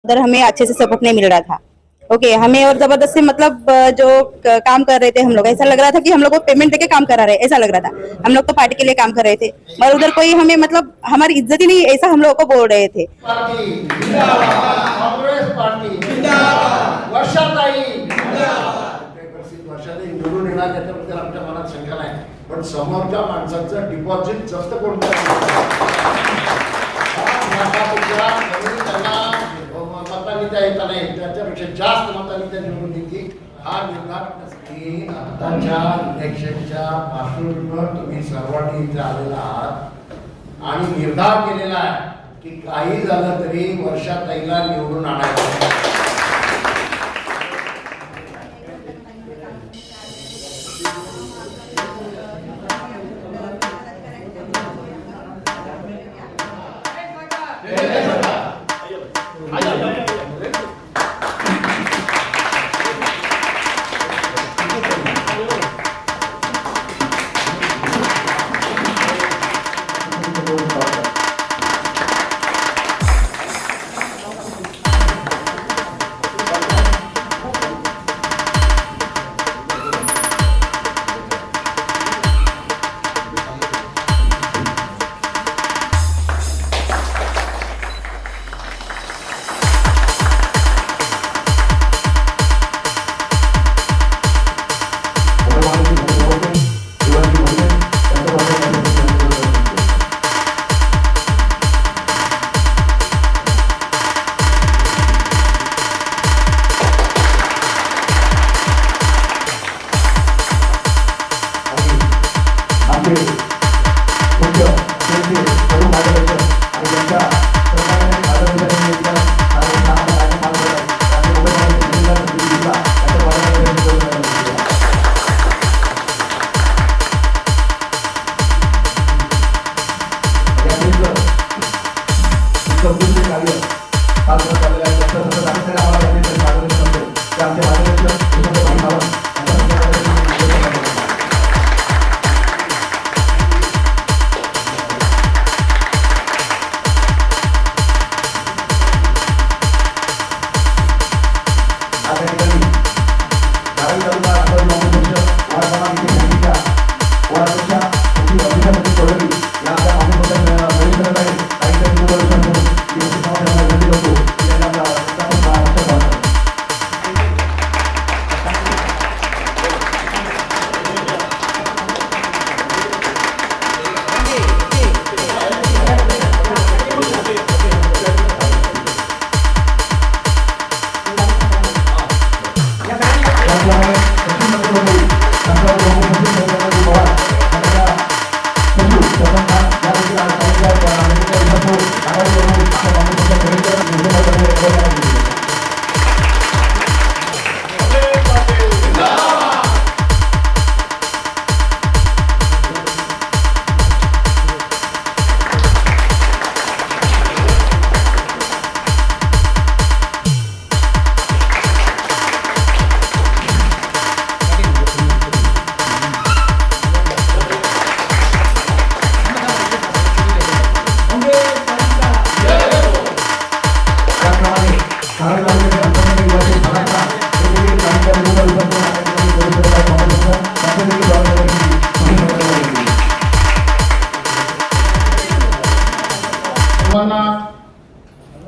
उधर हमें अच्छे से सपोर्ट नहीं मिल रहा था। ओके, हमें और जबरदस्ती मतलब जो काम कर रहे थे हम लोग, ऐसा लग रहा था कि हम लोग को पेमेंट देके काम करा रहे, ऐसा लग रहा था। हम लोग तो पार्टी के लिए काम कर रहे थे, और उधर कोई हमें मतलब हमारी इज्जत ही नहीं, ऐसा हम लोगों को बोल रहे थे। काँग्रेस पार्टी जिंदाबाद, वर्षाताई वर्षाताई निवडून येणार त्याच्याबद्दल आमच्या मनात शंका नाही, पण समोरच्या माणसाचं डिपॉझिट जप्त करून मतांनी येता नाही, त्याच्यापेक्षा जास्त मतांनी निवडून येते हा निर्धार आताच्या इलेक्शनच्या पार्श्वभूमीवर तुम्ही सर्वांनी इथे आलेला आहात आणि निर्धार केलेला आहे की काही झालं तरी वर्षाताईला निवडून आणायचं।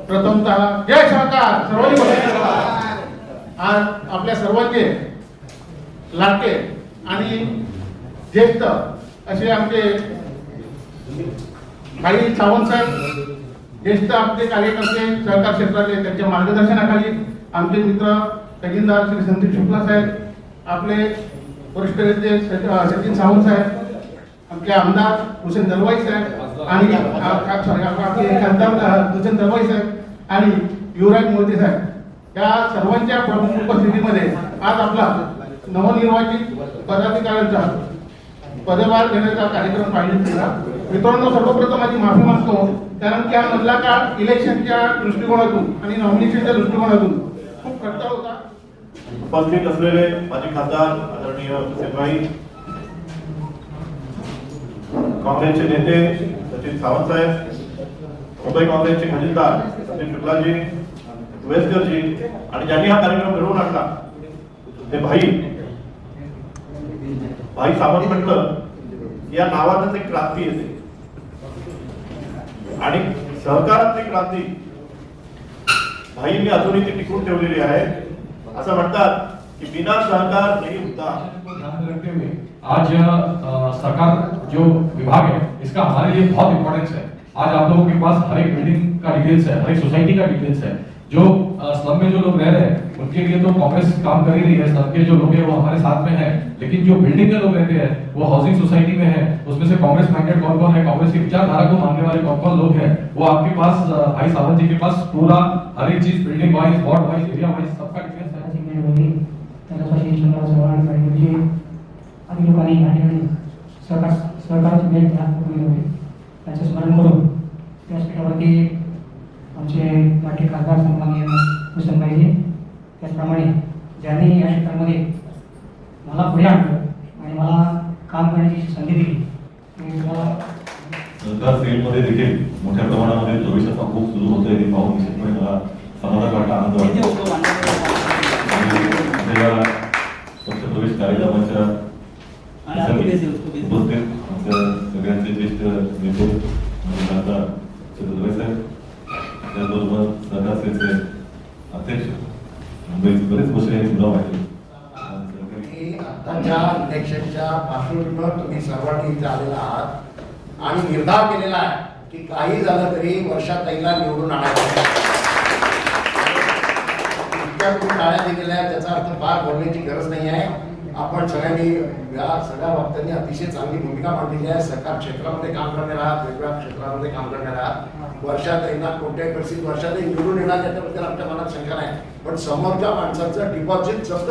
प्रथमतः जय सरकार सर्वांनी आज आपल्या सर्वांचे लाडके आणि ज्येष्ठ असे आमचे भाई सावंत साहेब, ज्येष्ठ आपले कार्यकर्ते सहकार क्षेत्रातले, त्यांच्या मार्गदर्शनाखाली आमचे मित्र खजिनदार श्री संदीप शुक्ला साहेब, आपले वरिष्ठ नेते सचिन सावंत साहेब, आपले आमदार हुसेन दलवाई साहेब आणि आपले खासदार हुसेन दलवाई साहेब आणि युवराज मोदी साहेब, या सर्वांच्या प्रमुख उपस्थितीमध्ये आज आपला नवनिर्वाचित पदाधिकाऱ्यांचा पदभार घेण्याचा कार्यक्रम पाहिजे केला। मित्रांनो, सर्वप्रथम माझी माफी मागतो, कारण की हा मधला काळ इलेक्शनच्या दृष्टिकोनातून आणि नॉमिनेशनच्या दृष्टिकोनातून खूप खर्च होता। उपस्थित असलेले माजी खासदार आदरणीय हुसेनभाई, काँग्रेसचे नेते सचिन सावंत साहेब, मुंबई काँग्रेसचे खजिनदार सचिन शुक्लाजी, वेस्करजी आणि ज्यांनी हा कार्यक्रम घडवून आणला ते भाई सावंत म्हटलं या नावातच एक क्रांती येते आणि सहकारातली क्रांती भाईंनी अजूनही ती टिकून ठेवलेली आहे. असं म्हणतात कि बिना सहकार नहीं होता. आज सरकार जो विभाग है इसका हमारे लिए बहुत इंपॉर्टेंस है. आज आप लोगों के पास हर एक बिल्डिंग का डिटेल्स है, हर एक सोसाइटी का डिटेल्स है. जो स्लम में जो लोग रह रहे हैं उनके लिए तो कांग्रेस काम कर ही रही है. स्लम के जो लोग हैं वो हमारे साथ में हैं, लेकिन जो बिल्डिंग में लोग रहते हैं वो हाउसिंग सोसाइटी में है. उसमें से कांग्रेस माइंडेड कौन कौन है, कांग्रेस की विचारधारा को मानने वाले कौन कौन लोग हैं, वो आपके पास भाई सावंत जी के पास पूरा हर एक चीज building wise, ward wise, area wise सबका डिटेल्स है. आणि लोकांनी या ठिकाणी सरकारची भेट घ्या त्याचं स्मरण करून व्यासपीठावरती आमचे माजी खासदार सन्माननीय हुसेनभाईजी, त्याचप्रमाणे ज्यांनी या क्षेत्रामध्ये मला पुढे आणलं आणि मला काम करण्याची संधी दिली ते मला सहकार फील्डमध्ये देखील मोठ्या प्रमाणामध्ये प्रवेशाचा खूप सुरू होतोय हे पाहून निश्चितपणे मला समाधान वाटतं, आनंद वाटतो. पक्षप्रवेश कार्यक्रमाच्या उपस्थित आमच्या सगळ्यांचे ज्येष्ठ नेते खासदार चंद्रभाई साहेब, त्याचबरोबर सहकार सेलचे अध्यक्ष मुंबईचे बरेच वर्ष हे सुद्धा आहे. आताच्या इलेक्शनच्या पार्श्वभूमीवर तुम्ही सर्वांनी इथे आलेला आहात आणि निर्धार केलेला आहे की काही झालं तरी वर्षाताईला निवडून आणायचं. इतक्या तुम्ही टाळ्या दिलेल्या आहेत त्याचा अर्थ फार बोलण्याची गरज नाही आहे. आपण सगळ्यांनी या सगळ्या बाबतींनी अतिशय चांगली भूमिका मांडलेली आहे. सरकार क्षेत्रामध्ये काम करणार आहात, वेगवेगळ्या क्षेत्रामध्ये काम करणार आहात. वर्षाताईंना कोणत्याही परिस्थितीत वर्षाताई निवडून येणार त्याच्याबद्दल आमच्या मनात शंका नाही, पण समोरच्या माणसाचं डिपॉझिट जप्त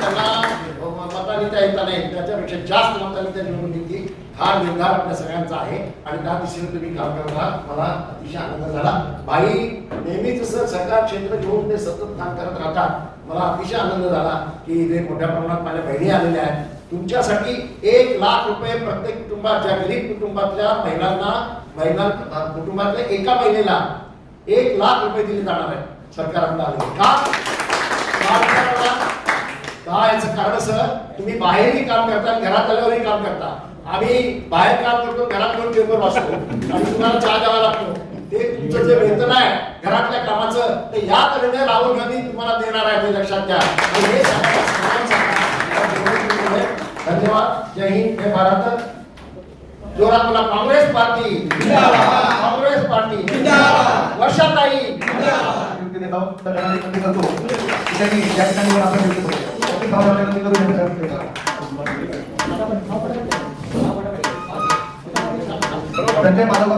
त्यांना मतानिता येता नाही, त्याच्यापेक्षा जास्त मतानिता निवडून येतील हा निर्धार आपल्या सगळ्यांचा आहे आणि त्या दिशेने तुम्ही काम करत आहात. मला अतिशय आनंद झाला. भाई नेहमीच जसं सरकार क्षेत्र घेऊन ते सतत काम करत राहतात. मला अतिशय आनंद झाला की इथे मोठ्या प्रमाणात माझ्या बहिणी आलेल्या आहेत. तुमच्यासाठी 1 लाख रुपये प्रत्येक कुटुंबात, ज्या गरीब कुटुंबातल्या महिला कुटुंबातल्या एका महिलेला 1 लाख रुपये दिले जाणार आहेत सरकारकडे आले. का याचं कारण सर, तुम्ही बाहेरही काम करता, घरात आल्यावरही काम करता. आम्ही बाहेर काम करतो, घरात येऊन पेपर वाचतो आणि तुम्हाला चहा द्यावा लागतो. ते तुमचं जे वेतन आहे घरातल्या कामाचं ते या तऱ्हेने राहुल गांधी तुम्हाला देणार आहे, ते लक्षात घ्या. धन्यवाद. जय हिंद, जय भारत. जोरात मला काँग्रेस पार्टी जिंदाबाद, काँग्रेस पार्टी जिंदाबाद, वर्षाताई जिंदाबाद. संजय माधव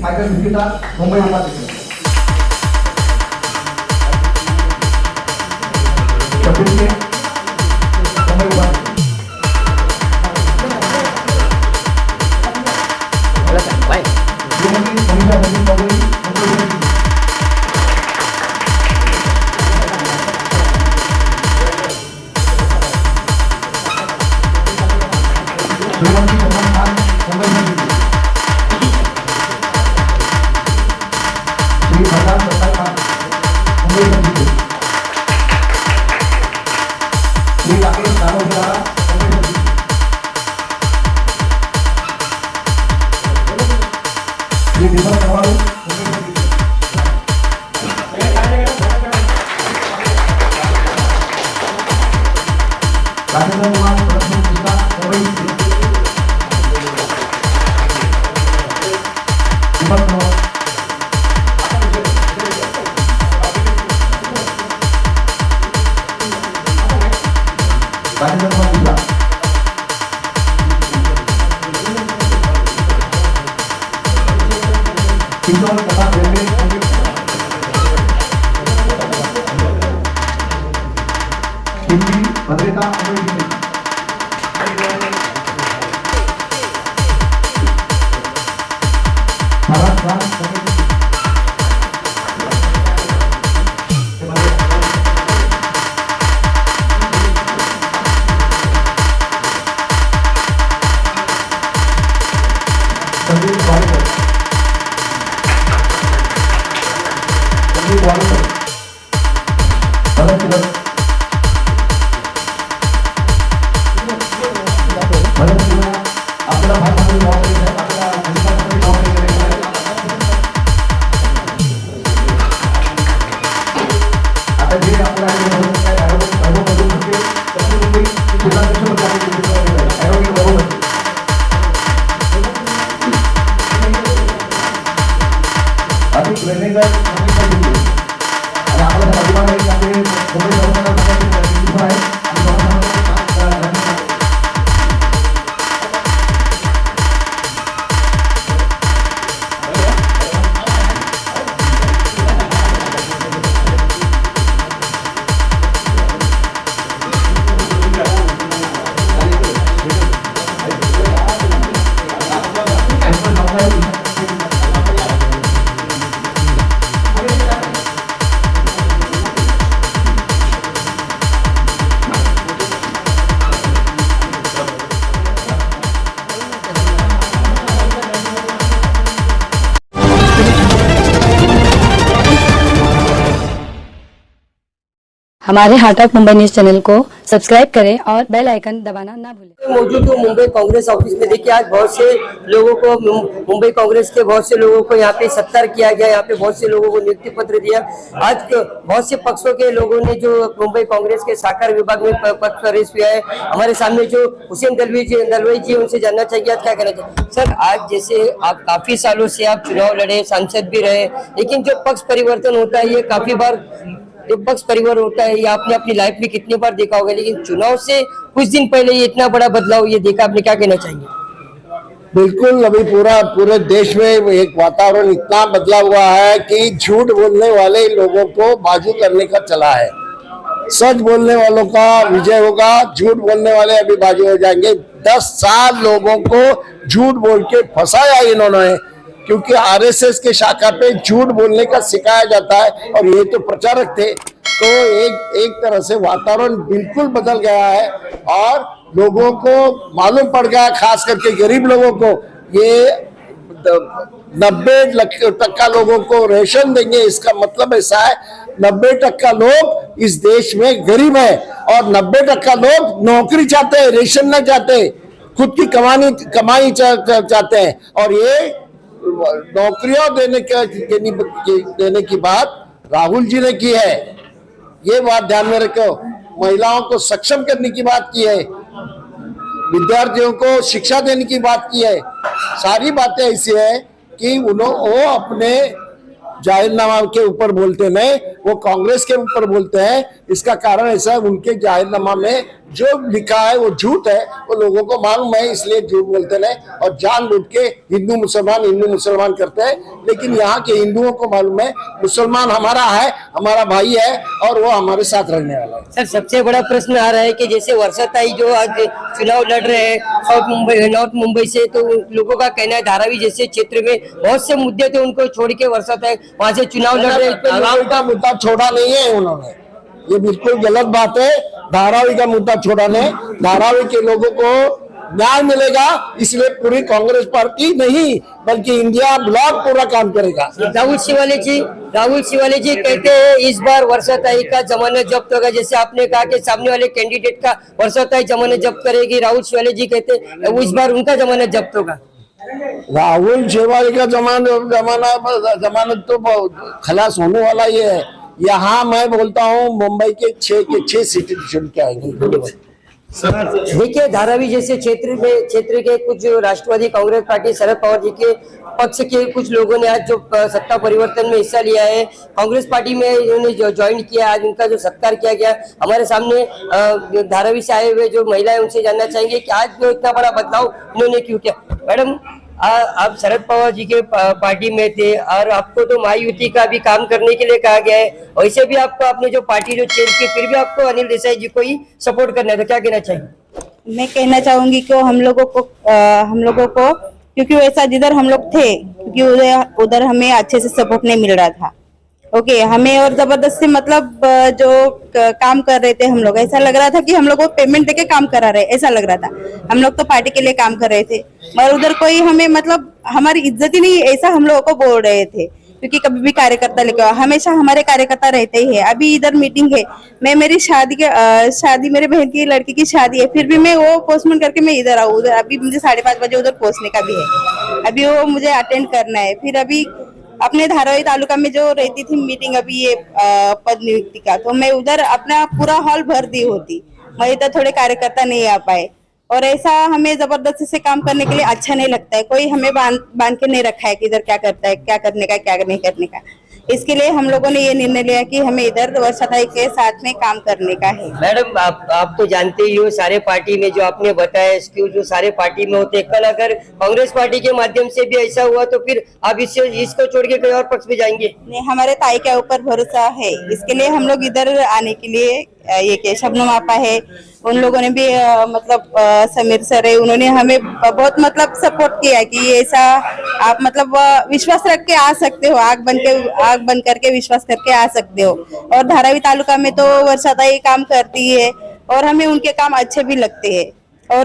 मायकल भिकिता मुंबई उपाध्यक्ष. कपिल के मुंबई उपाध्यक्ष. श्रीमती मनीषा सचिन चौधरी मुंबई उपाध्यक्ष. श्रीमती सलमान खान मुंबई उपाध्यक्ष. श्री भगवान प्रसाद खान मुंबई उपाध्यक्ष. श्री राकेश दानोदिया मुंबई उपाध्यक्ष. श्री दीपक चव्हाण मुंबई उपाध्यक्ष. राजेंद्र कुमार प्रसन्न कृष्णा मुंबई उपाध्यक्ष. दीपक चव्हाण. राजेंद्र कुमार बिरला. किशोर प्रताप रेल्वे. हिंदी भद्रेता अभय संदीप वालेकर आपल्याला भारतामध्ये जबाबदारी आहे, आपल्याला अधिकारासाठी जबाबदारी करायची आहे. आता जे आपल्याला अधिक वेगवेगळ्या आणि आपल्याला अभिमान आहे की आपले मुंबई सरकारला आहे हमारे heart of Mumbai news channel को सब्सक्राइब करें और बेल आइकन दबाना ना भूलें। मौजूद हूँ मुंबई कांग्रेस ऑफिस में। देखिए आज बहुत से लोगों को मुंबई कांग्रेस के बहुत से लोगों को यहाँ पे सत्कार किया गया, यहाँ पे बहुत से लोगों को नियुक्ति पत्र दिया। आज बहुत से पक्षों के लोगों ने जो मुंबई कांग्रेस के साकार विभाग में पक्ष प्रवेश किया है। हमारे सामने जो हुसैन दलवाई जी उनसे जानना चाहिए क्या कहना चाहिए। सर आज जैसे आप काफी सालों से आप चुनाव लड़े, सांसद भी रहे, लेकिन जो पक्ष परिवर्तन होता है ये काफी बार जो पक्ष परिवर्तन होता है ये आपने अपनी लाइफ में कितनी बार देखा होगा, लेकिन चुनाव से कुछ दिन पहले ये इतना बड़ा बदलाव ये देखा, आपने क्या कहना चाहिए। बिल्कुल, अभी पूरे देश में एक वातावरण इतना बदला हुआ है कि झूठ बोलने वाले लोगों को बाजू करने का चला है। सच बोलने वालों का विजय होगा, झूठ बोलने वाले अभी बाजू हो जाएंगे। 10 साल लोगों को झूठ बोल के फंसाया इन्होंने, क्योंकि आरएसएस के शाखा पे झूठ बोलने का सिखाया जाता है और ये तो प्रचारक थे। तो एक तरह से वातावरण बिल्कुल बदल गया है और लोगों को मालूम पड़ गया, खास करके गरीब लोगों को, ये 90% लोगों को रेशन देंगे। इसका मतलब ऐसा है 90% लोग इस देश में गरीब है और 90% लोग नौकरी चाहते हैं, रेशन नहीं चाहते, खुद की कमाई चाहते हैं। और ये नौकरियां देने की बात राहुल जी ने की है, ये बात ध्यान में रखो। महिलाओं को सक्षम करने की बात की है, विद्यार्थियों को शिक्षा देने की बात की है। सारी बातें ऐसी है कि वो अपने जाहिरनामा के ऊपर बोलते नहीं, वो कांग्रेस के ऊपर बोलते हैं। इसका कारण ऐसा है उनके जाहिरनामा में जो लिखा है वो झूठ है, वो लोगों को मालूम है, इसलिए झूठ बोलते नहीं और जानबूझ के हिंदू मुसलमान करते हैं। लेकिन यहाँ के हिंदुओं को मालूम है मुसलमान हमारा है, हमारा भाई है और वो हमारे साथ रहने वाला है। सर सबसे बड़ा प्रश्न आ रहा है कि जैसे वर्षाताई जो आज चुनाव लड़ रहे हैं नॉर्थ मुंबई से, तो लोगों का कहना है धारावी जैसे क्षेत्र में बहुत से मुद्दे थे, उनको छोड़ के वर्षाताई वहां से चुनाव लड़ रहे हैं। धारावी का मुद्दा छोड़ा नहीं है उन्होंने, ये बिल्कुल गलत बात है। धारावी का मुद्दा छोड़ा नहीं, धारावी के लोगों को न्याय मिलेगा, इसलिए पूरी कांग्रेस पार्टी नहीं बल्कि इंडिया ब्लॉक पूरा काम करेगा। राहुल शिवाले जी कहते हैं इस बार वर्षाताई का जमानत जब्त होगा। जैसे आपने कहा कि सामने वाले कैंडिडेट का वर्षाताई जमानत जब्त करेगी, राहुल शिवाले जी कहते हैं इस बार उनका जमानत जब्त होगा। राहुल शिवाले का जमानत तो खलास होने वाला ही है। यहाँ मैं बोलता हूँ मुंबई के 6 सीटें चुन के आएंगे। देखिए धारावी जैसे क्षेत्र के कुछ राष्ट्रवादी कांग्रेस पार्टी शरद पवार जी के पक्ष के कुछ लोगों ने आज जो सत्ता परिवर्तन में हिस्सा लिया है, कांग्रेस पार्टी में इन्होंने जो ज्वाइन किया, आज उनका जो सत्कार किया गया। हमारे सामने धारावी से आए हुए जो महिलाएं, उनसे जानना चाहेंगे कि आज जो इतना बड़ा बदलाव इन्होंने क्यों किया। मैडम आप शरद पवार जी के पार्टी में थे और आपको तो महायुति का भी काम करने के लिए कहा गया है, वैसे भी आपको आपने जो पार्टी जो चेंज की फिर भी आपको अनिल देसाई जी को ही सपोर्ट करना है, तो क्या कहना चाहिए? मैं कहना चाहूंगी कि हम लोगों को क्योंकि वैसा जिधर हम लोग थे, क्योंकि उधर हमें अच्छे से सपोर्ट नहीं मिल रहा था। ओके, हमें और जबरदस्ती मतलब जो काम कर रहे थे हम लोग, ऐसा लग रहा था कि हम लोग को पेमेंट देके काम करा रहे, ऐसा लग रहा था। हम लोग तो पार्टी के लिए काम कर रहे थे, मगर उधर कोई हमें मतलब हमारी इज्जत ही नहीं, ऐसा हम लोगों को बोल रहे थे। क्योंकि कभी भी कार्यकर्ता लेके हमेशा हमारे कार्यकर्ता रहते ही है। अभी इधर मीटिंग है, मैं मेरी शादी मेरे बहन की लड़की की शादी है, फिर भी मैं वो पोस्टपोन करके मैं इधर आऊँ। उधर अभी मुझे 5:30 बजे उधर पहुंचने का भी है, अभी वो मुझे अटेंड करना है। फिर अभी अपने धारावी तालुका में जो रहती थी मीटिंग अभी ये पद नियुक्ति का, तो मैं उधर अपना पूरा हॉल भर दी होती, मैं इधर थोड़े कार्यकर्ता नहीं आ पाए। और ऐसा हमें जबरदस्ती से काम करने के लिए अच्छा नहीं लगता है। कोई हमें बांध के नहीं रखा है कि इधर क्या करता है, क्या करने का, क्या नहीं करने का। इसके लिए हम लोगों ने ये निर्णय लिया कि हमें इधर वर्षाताई के साथ में काम करने का है। मैडम, आप तो जानते ही हो सारे पार्टी में जो आपने बताया इसके जो सारे पार्टी में होते, कल अगर कांग्रेस पार्टी के माध्यम से भी ऐसा हुआ तो फिर आप इसको छोड़ के कहीं और पक्ष में जाएंगे? नहीं, हमारे ताई के ऊपर भरोसा है, इसके लिए हम लोग इधर आने के लिए ये के शबनम आपा है, उन लोगों ने भी मतलब समीर सर है, उन्होंने हमें बहुत मतलब सपोर्ट किया कि ऐसा आप मतलब विश्वास रख के आ सकते हो, आग बंद करके विश्वास करके आ सकते हो। और धारावी तालुका में तो वर्षाताई काम करती है और हमें उनके काम अच्छे भी लगते हैं। और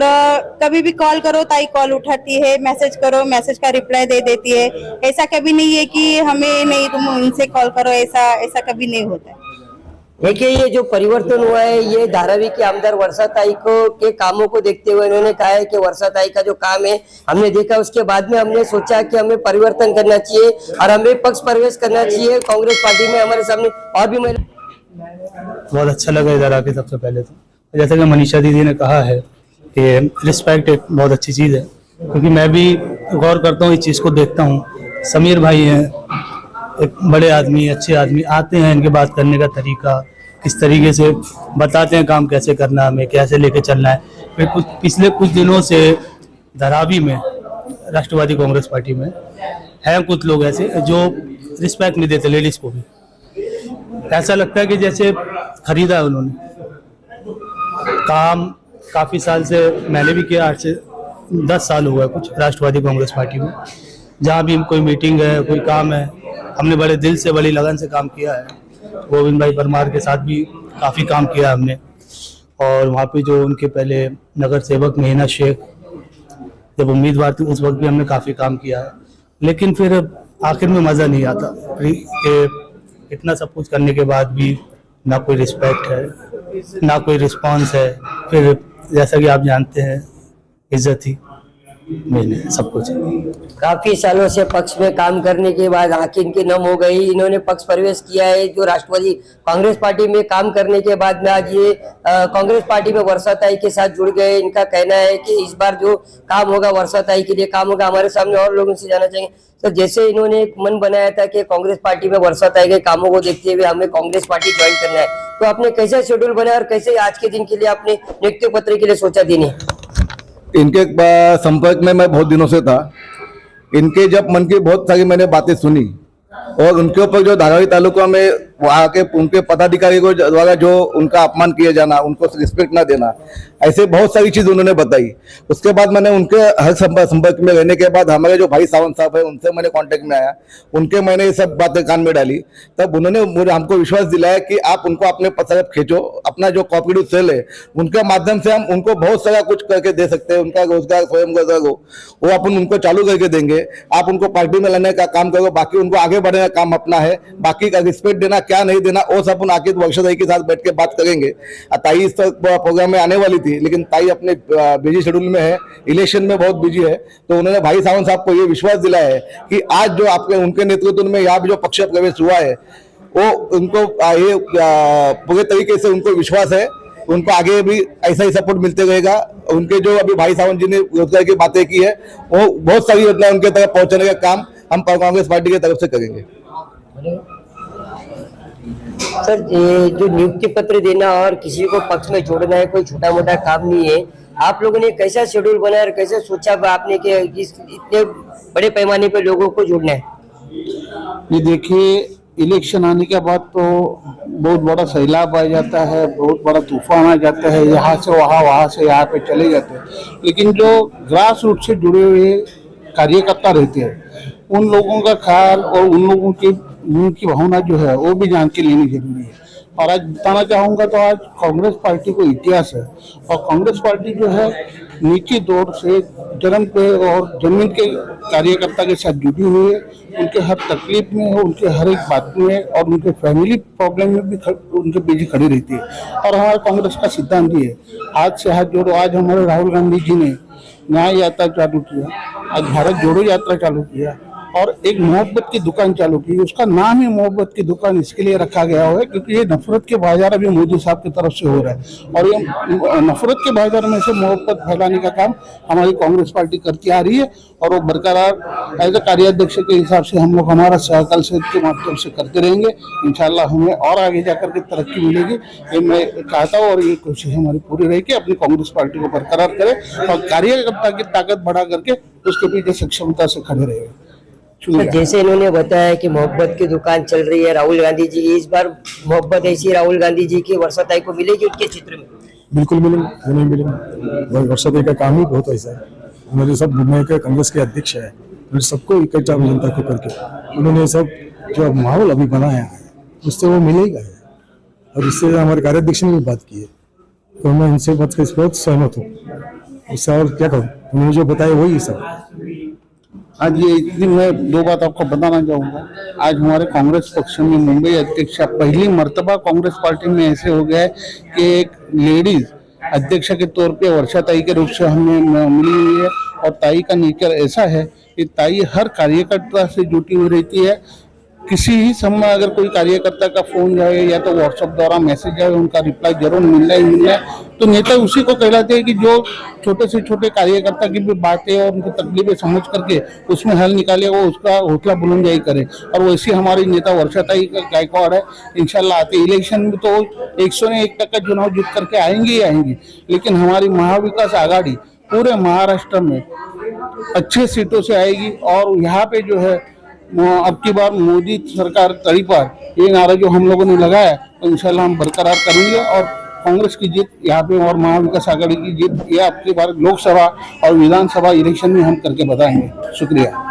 कभी भी कॉल करो ताई कॉल उठाती है, मैसेज करो मैसेज का रिप्लाई दे देती है। ऐसा कभी नहीं है कि हमें नहीं तुम उनसे कॉल करो, ऐसा कभी नहीं होता है। देखिए, ये जो परिवर्तन हुआ है ये धारावी के आमदार वर्षाताई के कामों को देखते हुए इन्होंने कहा है कि वर्षाताई का जो काम है हमने देखा, उसके बाद में हमने सोचा कि हमें परिवर्तन करना चाहिए और हमें पक्ष प्रवेश करना चाहिए कांग्रेस पार्टी में। हमारे सामने और भी महिला। बहुत अच्छा लगा इधर आके। सबसे पहले तो जैसे कि मनीषा दीदी ने कहा है कि रिस्पेक्ट एक बहुत अच्छी चीज़ है, क्योंकि मैं भी गौर करता हूँ, इस चीज़ को देखता हूँ। समीर भाई हैं, एक बड़े आदमी, अच्छे आदमी, आते हैं, इनके बात करने का तरीका, किस तरीके से बताते हैं काम कैसे करना, हमें कैसे लेके चलना है। फिर पिछले कुछ दिनों से धारावी में राष्ट्रवादी कांग्रेस पार्टी में हैं कुछ लोग ऐसे जो रिस्पेक्ट नहीं देते लेडीज को भी। ऐसा लगता है कि जैसे खरीदा है उन्होंने काम। काफ़ी साल से मैंने भी किया, 8 से 10 साल हुआ है कुछ राष्ट्रवादी कांग्रेस पार्टी में। जहाँ भी कोई मीटिंग है, कोई काम है, हमने बड़े दिल से, बड़ी लगन से काम किया है। गोविंद भाई परमार के साथ भी काफ़ी काम किया हमने। और वहाँ पे जो उनके पहले नगर सेवक महीना शेख जब उम्मीदवार थी, उस वक्त भी हमने काफ़ी काम किया है। लेकिन फिर आखिर में मज़ा नहीं आता कि इतना सब कुछ करने के बाद भी ना कोई रिस्पेक्ट है, ना कोई रिस्पांस है। फिर जैसा कि आप जानते हैं, इज्जत ही मैंने सब कुछ। काफी सालों से पक्ष में काम करने के बाद आंखें इनकी नम हो गई, इन्होंने पक्ष प्रवेश किया है जो राष्ट्रवादी कांग्रेस पार्टी में काम करने के बाद में आज ये कांग्रेस पार्टी में वर्षाताई के साथ जुड़ गए। इनका कहना है कि इस बार जो काम होगा वर्षाताई के लिए काम होगा। हमारे सामने और लोगों से जाना चाहेंगे तो जैसे इन्होंने एक मन बनाया था कि कांग्रेस पार्टी में वर्षाताई के कामों को देखते हुए हमें कांग्रेस पार्टी ज्वाइन करना है, तो आपने कैसे शेड्यूल बनाया और कैसे आज के दिन के लिए आपने नियुक्ति पत्र के लिए सोचा देने? इनके संपर्क में मैं बहुत दिनों से था। इनके जब मन की बहुत सारी मैंने बातें सुनी और उनके ऊपर जो धारावी तालुका में वहाँ के उनके पदाधिकारी को द्वारा जो उनका अपमान किया जाना, उनको रिस्पेक्ट ना देना, ऐसे बहुत सारी चीज उन्होंने बताई। उसके बाद मैंने उनके हर संपर्क में रहने के बाद हमारे जो भाई सावंत साहब है उनसे मैंने कांटेक्ट में आया, उनके मैंने ये सब बातें कान में डाली। तब उन्होंने हमको विश्वास दिलाया कि आप उनको अपने तरफ खींचो, अपना जो कोऑपरेटिव सेल है उनके माध्यम से हम उनको बहुत सारा कुछ करके दे सकते हैं। उनका रोजगार स्वयं रोजगार हो वो अपन उनको चालू करके देंगे। आप उनको पार्टी में लाने का काम करो, बाकी उनको आगे बढ़ने का काम अपना है। बाकी का रिस्पेक्ट देना क्या नहीं देना वो सब अपन आके वर्षाताई के साथ बैठ के बात करेंगे। ताई इस प्रोग्राम में आने वाली थी लेकिन ताई अपने बिजी शेड्यूल में है, इलेक्शन में बहुत बिजी है, तो उन्होंने भाई सावंत साहब को ये विश्वास दिलाया है कि आज जो आपके उनके नेतृत्व में यहाँ भी जो पक्ष प्रवेश हुआ है वो उनको ये पूरे तरीके से उनको विश्वास है, उनको आगे भी ऐसा ही सपोर्ट मिलते रहेगा। उनके जो अभी भाई सावंत जी ने रोजगार की बातें की है वो बहुत सारी योजना उनके तरफ पहुंचाने का काम हम कांग्रेस पार्टी की तरफ से करेंगे। सर ये जो नियुक्ति पत्र देना और किसी को पक्ष में जोड़ना है कोई छोटा मोटा काम नहीं है। आप लोगों ने कैसा शेड्यूल बनाया और कैसे सोचा आपने कि इतने बड़े पैमाने पे लोगों को जोड़ना है? ये देखिए, इलेक्शन आने के बाद तो बहुत बड़ा सैलाब आ जाता है, बहुत बड़ा तूफान आ जाता है, यहाँ से वहाँ से यहाँ पे चले जाते हैं। लेकिन जो ग्रास रूट से जुड़े हुए कार्यकर्ता रहते हैं, उन लोगों का ख्याल और उन लोगों की उनकी भावना जो है वो भी जान के लेनी जरूरी है। और आज बताना चाहूँगा तो आज कांग्रेस पार्टी को इतिहास है, और कांग्रेस पार्टी जो है नीचे दौर से जन्म पे और जमीन के कार्यकर्ता के साथ जुड़ी हुई है। उनके हर तकलीफ में, उनके हर एक बात में और उनके फैमिली प्रॉब्लम में भी उनके पीछे खड़ी रहती है। और हमारे कांग्रेस का सिद्धांत ही है, हाथ से हाथ जोड़ो। आज हमारे राहुल गांधी जी ने न्याय यात्रा चालू किया, आज भारत जोड़ो यात्रा चालू किया, और एक मोहब्बत की दुकान चालू की। उसका नाम ही मोहब्बत की दुकान इसके लिए रखा गया है क्योंकि ये नफरत के बाजार अभी मोदी साहब की तरफ से हो रहा है, और ये नफरत के बाजार में से मोहब्बत फैलाने का काम हमारी कांग्रेस पार्टी करती आ रही है। और वो बरकरार एज ए कार्याध्यक्ष के हिसाब से हम लोग हमारा सहकाल से के माध्यम से करते रहेंगे। इंशाल्लाह हमें और आगे जाकर के तरक्की मिलेगी, ये मैं चाहता हूँ, और ये कोशिश हमारी पूरी रहेगी अपनी कांग्रेस पार्टी को बरकरार करें और कार्यकर्ता की ताकत बढ़ा करके उसके पीछे सक्षमता से खड़े रहेंगे। जैसे इन्होंने बताया कि मोहब्बत की दुकान चल रही है राहुल गांधी जी की, इस बार मोहब्बत ऐसी राहुल गांधी जी की वर्षाताई को मिलेगी उनके क्षेत्र में? बिल्कुल मिलेंगे, क्यों नहीं मिलेंगे। वर्षाताई का काम ही बहुत ऐसा है। हमारे सब मुंबई के कांग्रेस के अध्यक्ष है, उन्होंने सबको इकट्ठा जनता को करके उन्होंने सब जो माहौल अभी बनाया है उससे वो मिलेगा है। और इससे हमारे कार्याध्यक्ष ने भी बात की है, तो मैं इनसे बात के बहुत सहमत हूँ। इससे और क्या कहूँ, उन्होंने जो बताया वही सब। आज ये इतनी मैं दो बात आपको बताना चाहूँगा। आज हमारे कांग्रेस पक्ष में मुंबई अध्यक्ष पहली मर्तबा कांग्रेस पार्टी में ऐसे हो गया है कि एक लेडीज अध्यक्ष के तौर पे वर्षा ताई के रूप से हमें मिली हुई है। और ताई का नेचर ऐसा है कि ताई हर कार्यकर्ता से जुटी हुई रहती है। किसी ही समय अगर कोई कार्यकर्ता का फोन जाए या तो व्हाट्सएप द्वारा मैसेज जाए, उनका रिप्लाई जरूर मिलना ही मिलना है। तो नेता उसी को कहलाते हैं कि जो छोटे से छोटे कार्यकर्ता की भी बातें और उनकी तकलीफें समझ करके उसमें हल निकाले, वो उसका हौसला बुलंदाई करे। और वैसी हमारी नेता वर्षाताई का गायकवाड़ है। इंशाल्लाह आते इलेक्शन में तो 101% चुनाव जीत करके आएंगे ही आएंगे। लेकिन हमारी महाविकास आघाड़ी पूरे महाराष्ट्र में अच्छे सीटों से आएगी। और यहाँ पे जो है अब की बार मोदी सरकार तड़ी पार, ये नारा जो हम लोगों ने लगाया तो इंशाल्लाह हम बरकरार करेंगे। और कांग्रेस की जीत यहाँ पे और महाविकास आघाड़ी की जीत ये अब की बार लोकसभा और विधानसभा इलेक्शन में हम करके बताएंगे। शुक्रिया।